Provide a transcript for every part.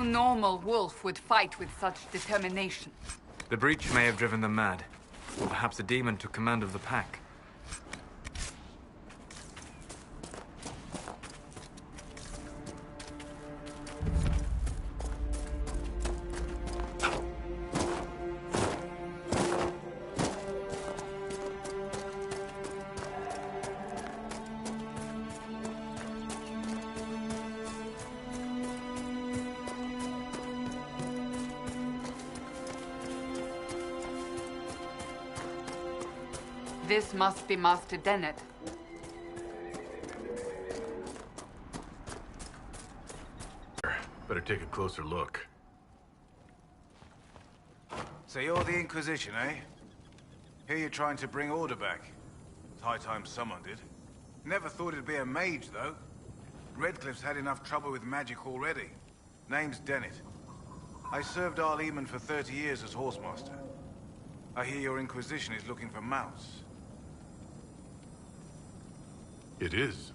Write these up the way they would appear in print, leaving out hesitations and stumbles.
normal wolf would fight with such determination. The breach may have driven them mad. Or perhaps a demon took command of the pack. This must be Master Dennett. Better take a closer look. So you're the Inquisition, eh? Here you're trying to bring order back. It's high time someone did. Never thought it'd be a mage, though. Redcliffe's had enough trouble with magic already. Name's Dennett. I served Arleman for 30 years as horsemaster. I hear your Inquisition is looking for mounts. It is.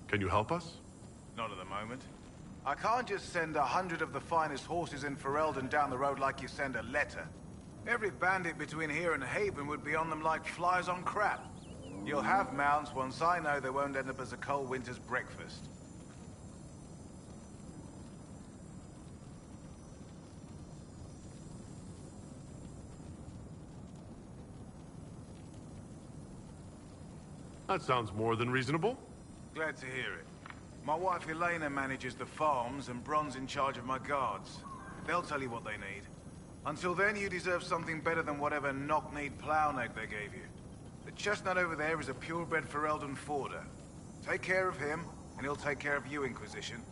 Can you help us? Not at the moment. I can't just send 100 of the finest horses in Ferelden down the road like you send a letter. Every bandit between here and Haven would be on them like flies on crap. You'll have mounts once I know they won't end up as a cold winter's breakfast. That sounds more than reasonable. Glad to hear it. My wife Elena manages the farms and Bron's in charge of my guards. They'll tell you what they need. Until then, you deserve something better than whatever knock-kneed plow-neck they gave you. The chestnut over there is a purebred Ferelden forder. Take care of him, and he'll take care of you, Inquisition.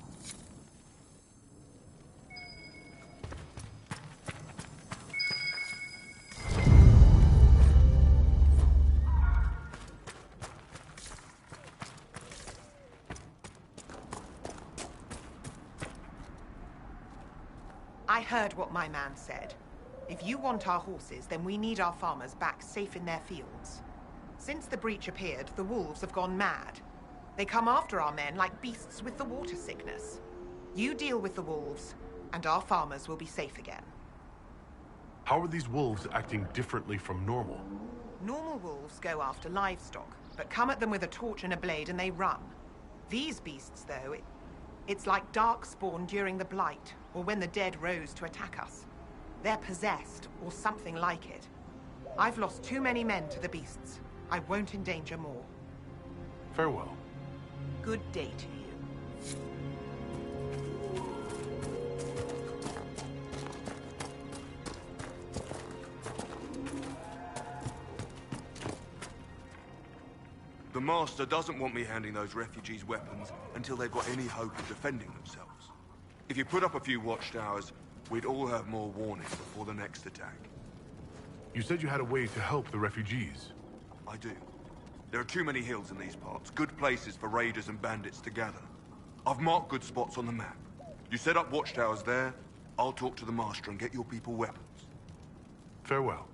I heard what my man said. If you want our horses, then we need our farmers back safe in their fields. Since the breach appeared, the wolves have gone mad. They come after our men like beasts with the water sickness. You deal with the wolves, and our farmers will be safe again. How are these wolves acting differently from normal? Normal wolves go after livestock, but come at them with a torch and a blade and they run. These beasts, though, it's like Darkspawn during the Blight, or when the dead rose to attack us. They're possessed, or something like it. I've lost too many men to the beasts. I won't endanger more. Farewell. Good day to you. The Master doesn't want me handing those refugees weapons until they've got any hope of defending themselves. If you put up a few watchtowers, we'd all have more warning before the next attack. You said you had a way to help the refugees. I do. There are too many hills in these parts, good places for raiders and bandits to gather. I've marked good spots on the map. You set up watchtowers there, I'll talk to the Master and get your people weapons. Farewell.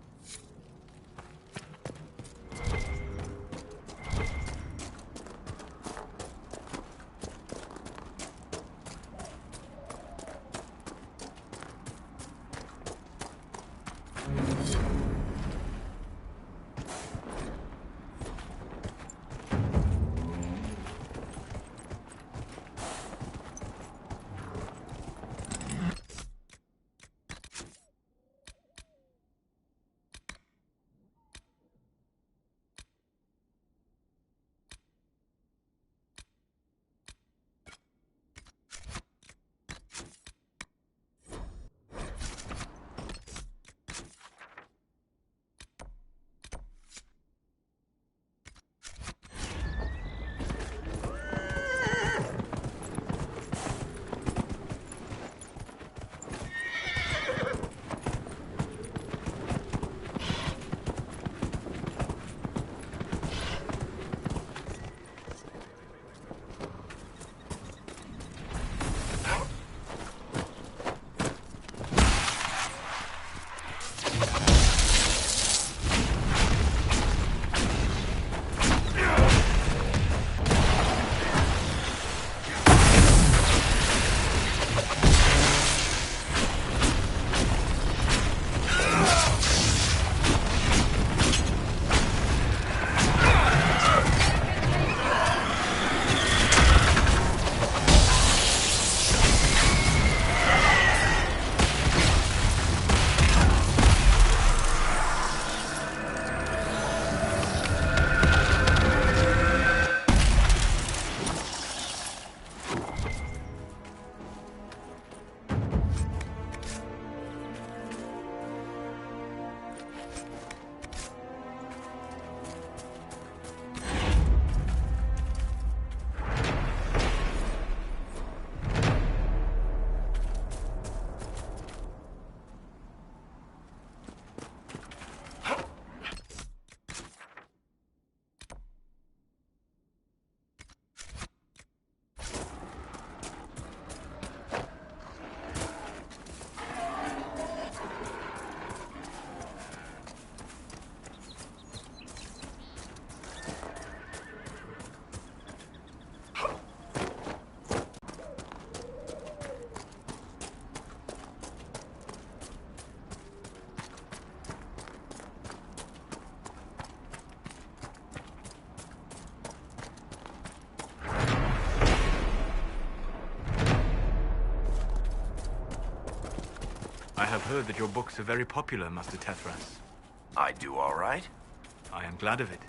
have heard that your books are very popular, Master Tethras. I do all right. I am glad of it.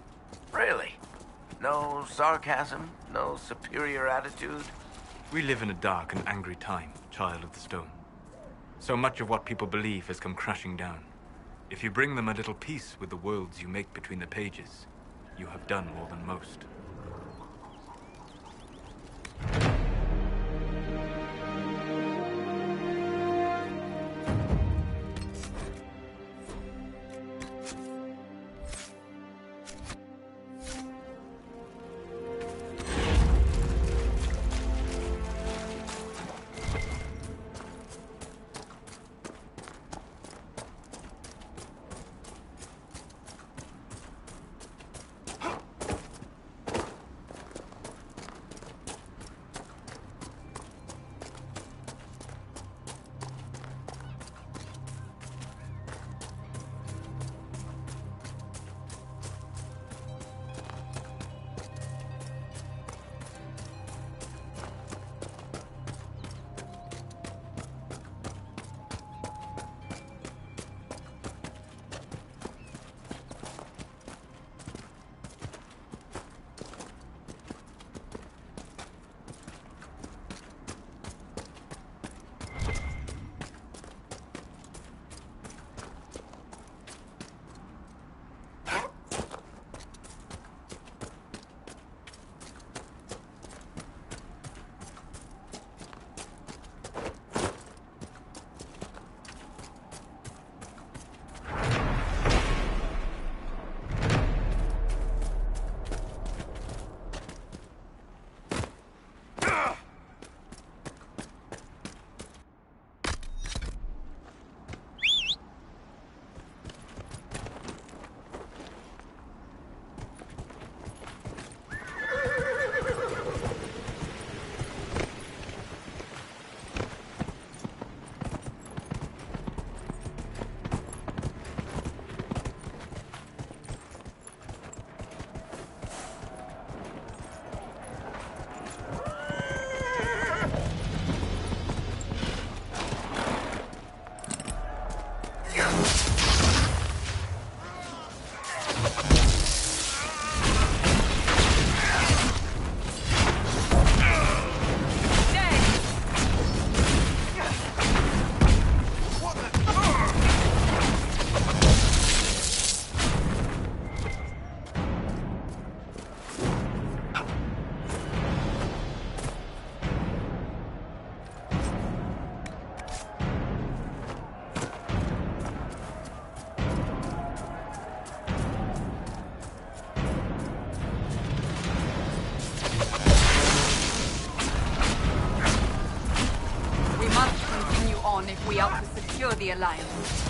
Really? No sarcasm? No superior attitude? We live in a dark and angry time, Child of the Stone. So much of what people believe has come crashing down. If you bring them a little peace with the worlds you make between the pages, you have done more than most. If we are to secure the Alliance.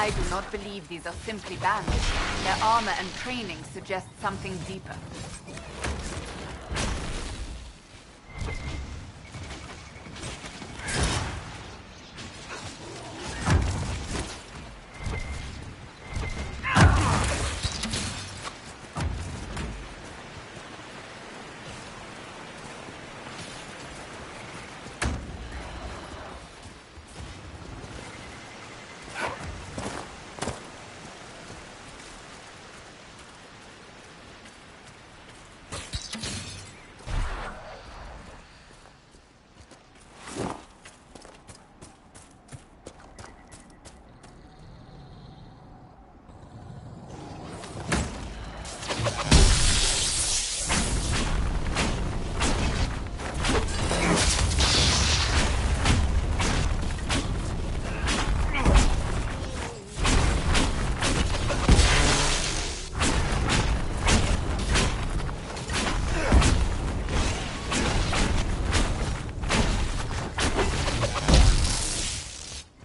I do not believe these are simply bandits. Their armor and training suggest something deeper.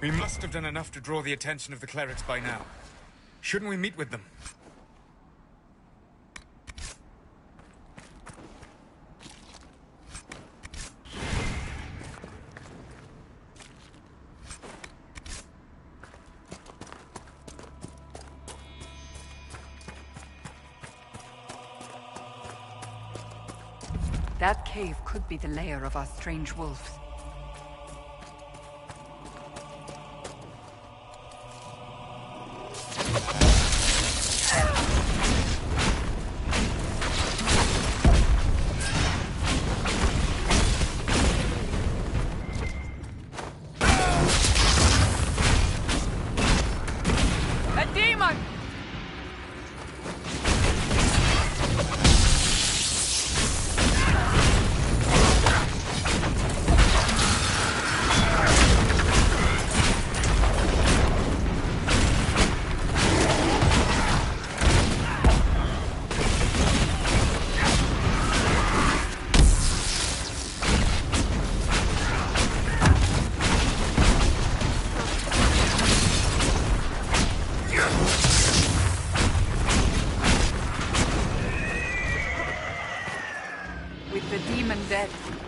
We must have done enough to draw the attention of the clerics by now. Shouldn't we meet with them? That cave could be the lair of our strange wolves.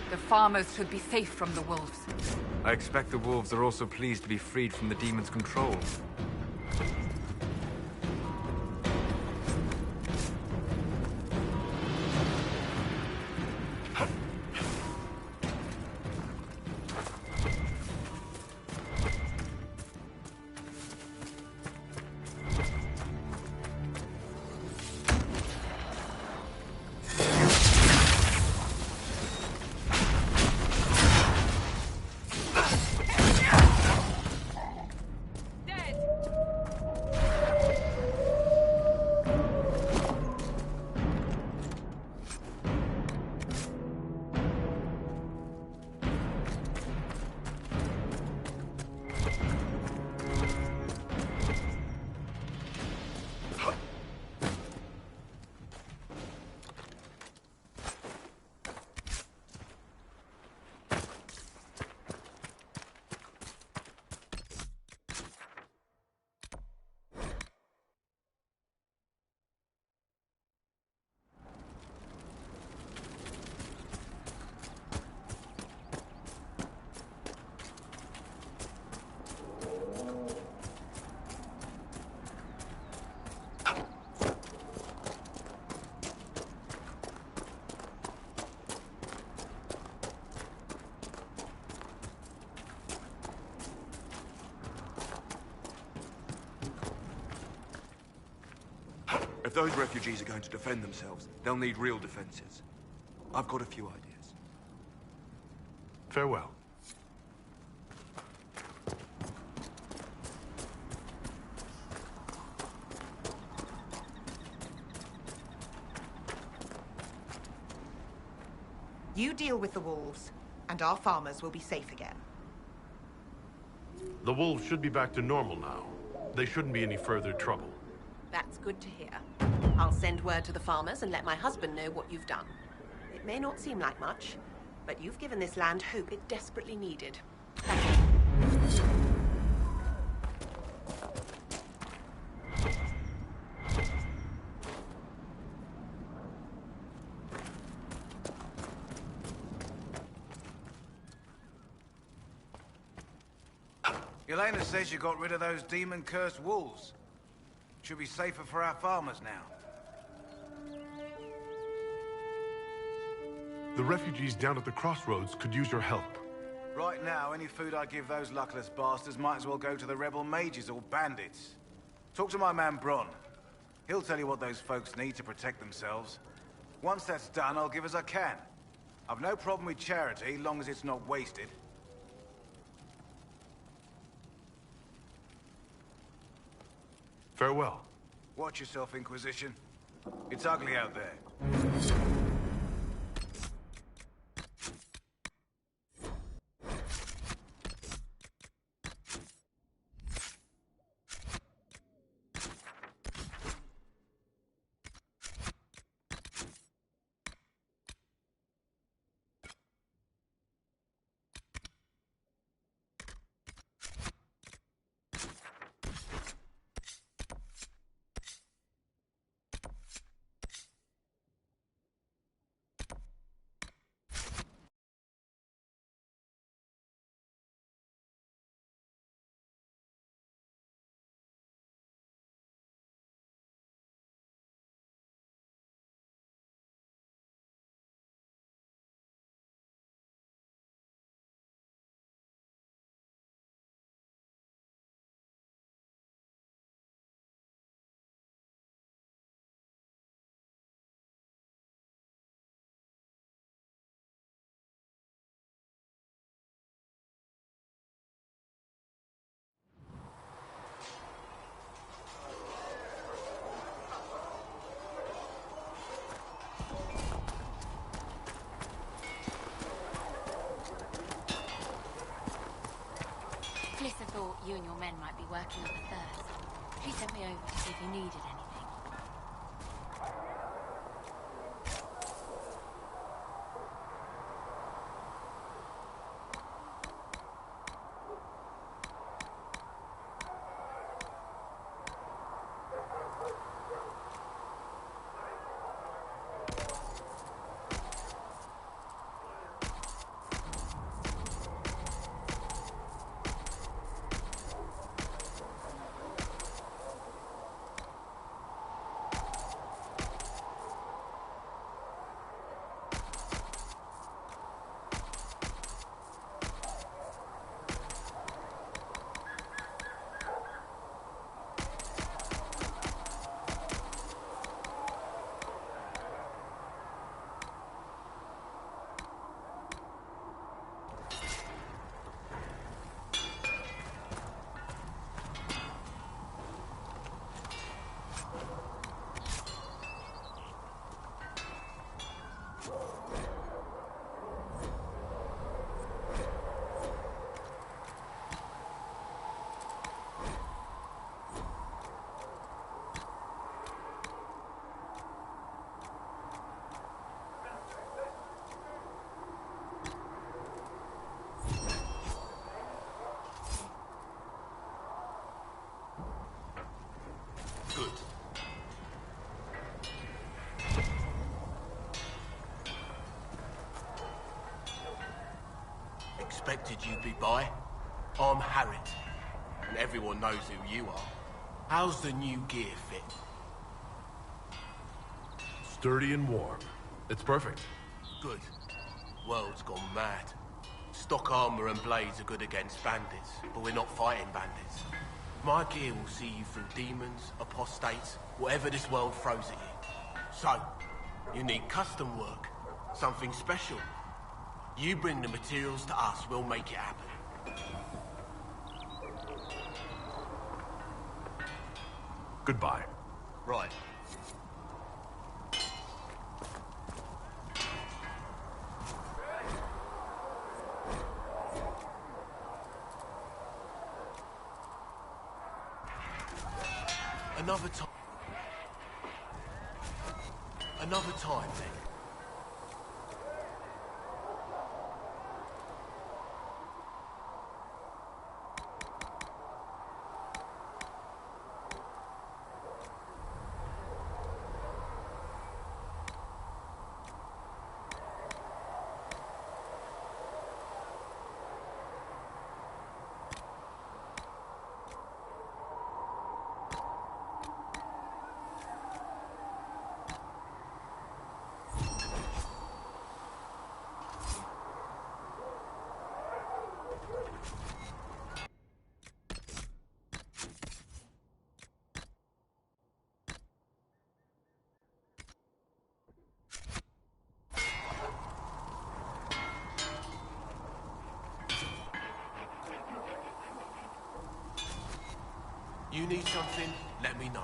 The farmers should be safe from the wolves. I expect the wolves are also pleased to be freed from the demon's control. If those refugees are going to defend themselves, they'll need real defenses. I've got a few ideas. Farewell. You deal with the wolves, and our farmers will be safe again. The wolves should be back to normal now. They shouldn't be any further trouble. That's good to hear. I'll send word to the farmers and let my husband know what you've done. It may not seem like much, but you've given this land hope it desperately needed. Thank you. Yelena says you got rid of those demon-cursed wolves. Should be safer for our farmers now. The refugees down at the crossroads could use your help. Right now, any food I give those luckless bastards might as well go to the rebel mages or bandits. Talk to my man Bron. He'll tell you what those folks need to protect themselves. Once that's done, I'll give as I can. I've no problem with charity, long as it's not wasted. Farewell. Watch yourself, Inquisition. It's ugly out there. Melissa thought you and your men might be working on the thirst. She sent me over to see if you needed anything. Good. Expected you'd be by. I'm Harriet, and everyone knows who you are. How's the new gear fit? Sturdy and warm. It's perfect. Good. World's gone mad. Stock armor and blades are good against bandits, but we're not fighting bandits. My gear will see you through demons, apostates, whatever this world throws at you. So, you need custom work, something special. You bring the materials to us, we'll make it happen. Goodbye. Right. Another time, then. You need something, let me know.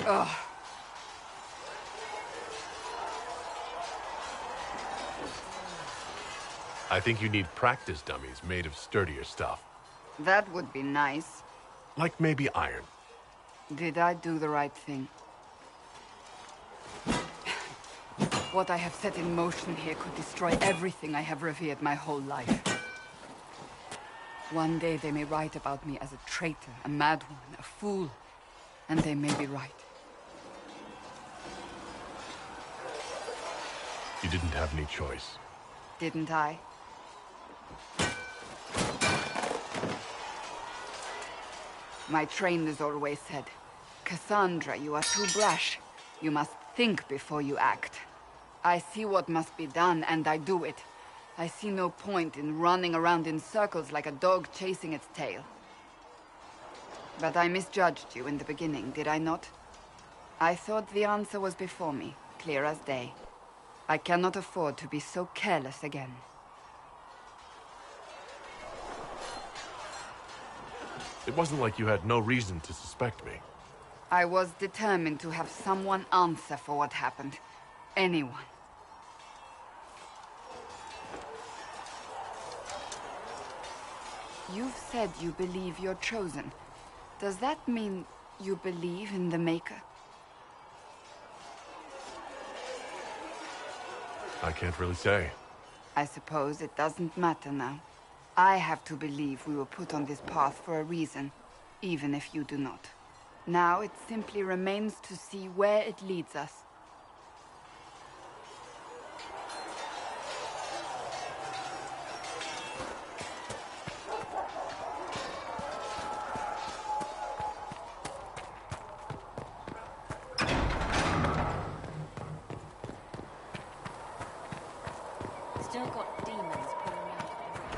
Ugh. I think you need practice dummies made of sturdier stuff. That would be nice. Like maybe iron. Did I do the right thing? What I have set in motion here could destroy everything I have revered my whole life. One day they may write about me as a traitor, a madwoman, a fool. And they may be right. You didn't have any choice. Didn't I? My trainers always said, Cassandra, you are too brash. You must think before you act. I see what must be done, and I do it. I see no point in running around in circles like a dog chasing its tail. But I misjudged you in the beginning, did I not? I thought the answer was before me, clear as day. I cannot afford to be so careless again. It wasn't like you had no reason to suspect me. I was determined to have someone answer for what happened. Anyone. You've said you believe you're chosen. Does that mean you believe in the Maker? I can't really say. I suppose it doesn't matter now. I have to believe we were put on this path for a reason, even if you do not. Now it simply remains to see where it leads us. Still got demons pouring out of the rift.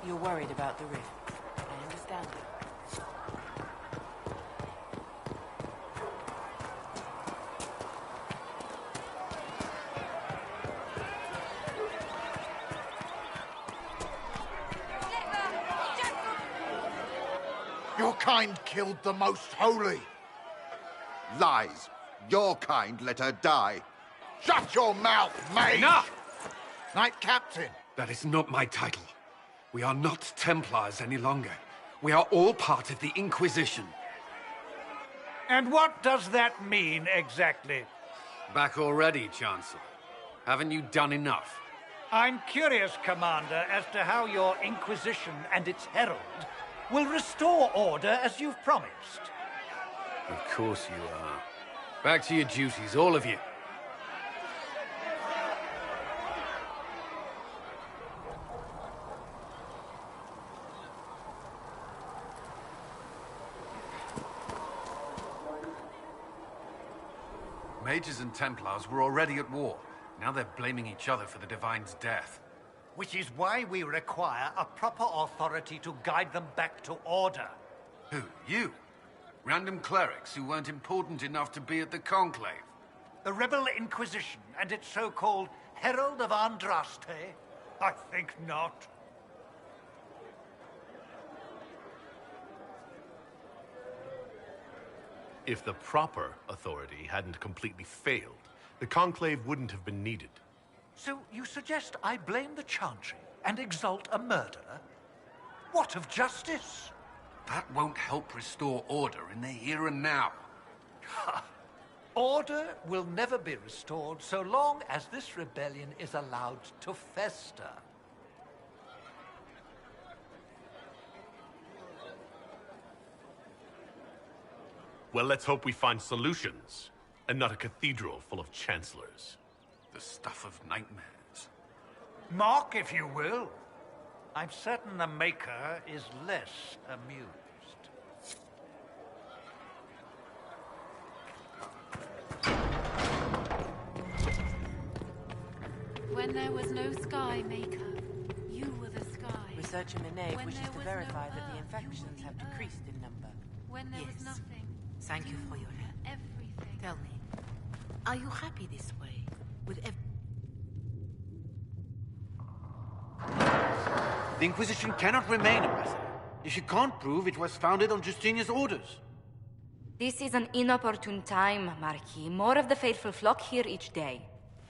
You're worried about the rift. I understand it. Your kind killed the most holy. Lies. Your kind let her die. Shut your mouth, mate! Enough! Knight Captain. That is not my title. We are not Templars any longer. We are all part of the Inquisition. And what does that mean, exactly? Back already, Chancellor. Haven't you done enough? I'm curious, Commander, as to how your Inquisition and its herald will restore order as you've promised. Of course you are. Back to your duties, all of you. Mages and Templars were already at war. Now they're blaming each other for the Divine's death. Which is why we require a proper authority to guide them back to order. Who? You? Random clerics who weren't important enough to be at the Conclave? The Rebel Inquisition and its so-called Herald of Andraste? I think not. If the proper authority hadn't completely failed, the Conclave wouldn't have been needed. So you suggest I blame the Chantry and exalt a murderer? What of justice? That won't help restore order in the here and now. Order will never be restored so long as this rebellion is allowed to fester. Well, let's hope we find solutions, and not a cathedral full of chancellors. The stuff of nightmares. Mock, if you will. I'm certain the Maker is less amused. When there was no sky, Maker, you were the sky. Research in the nave wishes to verify no that the earth, infections have decreased in number. When there was nothing. Thank you for your help. Everything. Tell me, are you happy this way? With The Inquisition cannot remain, Ambassador, if you can't prove it was founded on Justinian's orders. This is an inopportune time, Marquis. More of the faithful flock here each day.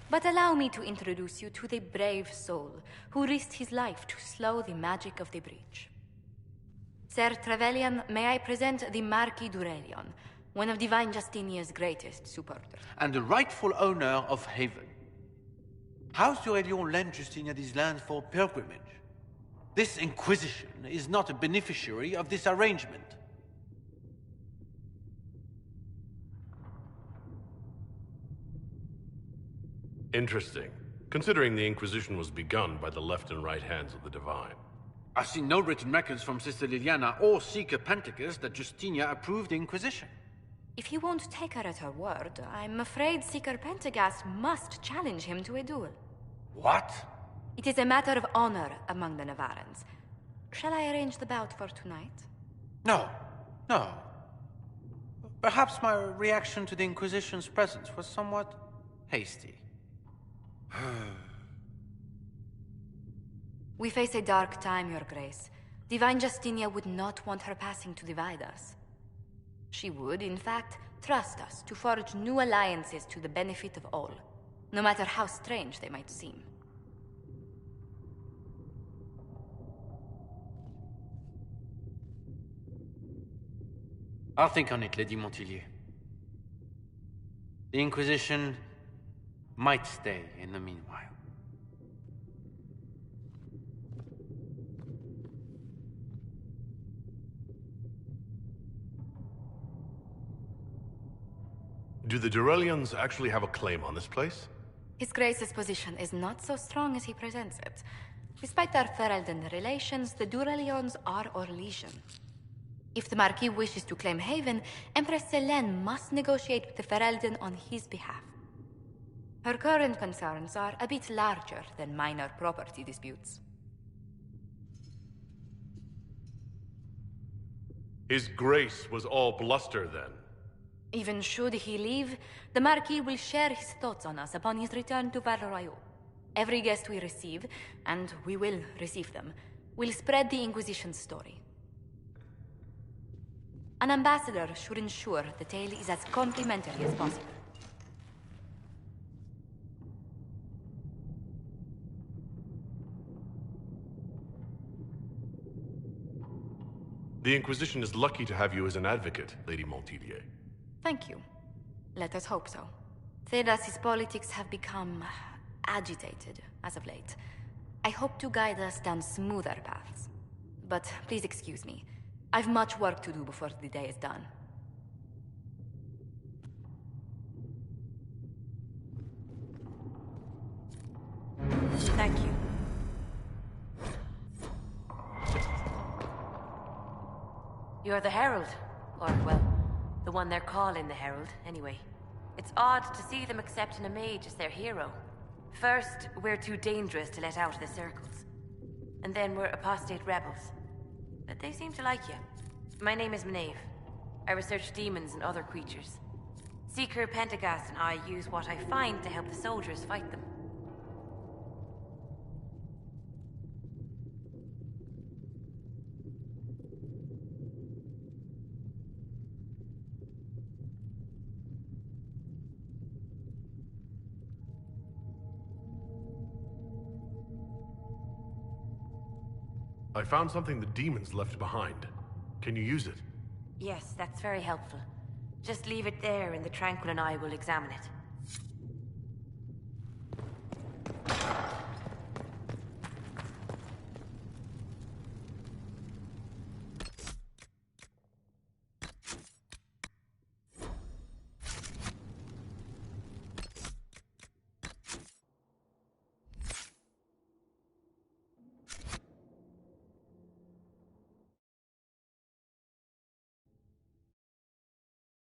But allow me to introduce you to the brave soul who risked his life to slow the magic of the breach. Sir Trevelyan, may I present the Marquis d'Aurelion, one of Divine Justinia's greatest supporters. And the rightful owner of Haven. House d'Aurelion lent Justinia these lands for pilgrimage. This Inquisition is not a beneficiary of this arrangement. Interesting, considering the Inquisition was begun by the left and right hands of the Divine. I see no written records from Sister Liliana or Seeker Pentecost that Justinia approved the Inquisition. If you won't take her at her word, I'm afraid Seeker Pentagast must challenge him to a duel. What? It is a matter of honor among the Navarrans. Shall I arrange the bout for tonight? No. No. Perhaps my reaction to the Inquisition's presence was somewhat hasty. We face a dark time, Your Grace. Divine Justinia would not want her passing to divide us. She would, in fact, trust us to forge new alliances to the benefit of all, no matter how strange they might seem. I'll think on it, Lady Montilyet. The Inquisition might stay in the meanwhile. Do the Durelians actually have a claim on this place? His Grace's position is not so strong as he presents it. Despite their Ferelden relations, the Durelions are our legion. If the Marquis wishes to claim Haven, Empress Selene must negotiate with the Ferelden on his behalf. Her current concerns are a bit larger than minor property disputes. His Grace was all bluster, then. Even should he leave, the Marquis will share his thoughts on us upon his return to Val Royeaux. Every guest we receive, and we will receive them, will spread the Inquisition's story. An ambassador should ensure the tale is as complimentary as possible. The Inquisition is lucky to have you as an advocate, Lady Montilyet. Thank you. Let us hope so. Thedas's politics have become agitated as of late. I hope to guide us down smoother paths. But please excuse me. I've much work to do before the day is done. Thank you. You're the Herald. Or, well, the one they're calling the Herald, anyway. It's odd to see them accepting a mage as their hero. First, we're too dangerous to let out of the circles. And then we're apostate rebels. But they seem to like you. My name is Maeve. I research demons and other creatures. Seeker Pentagast and I use what I find to help the soldiers fight them. I found something the demons left behind. Can you use it? Yes, that's very helpful. Just leave it there and the Tranquil and I will examine it.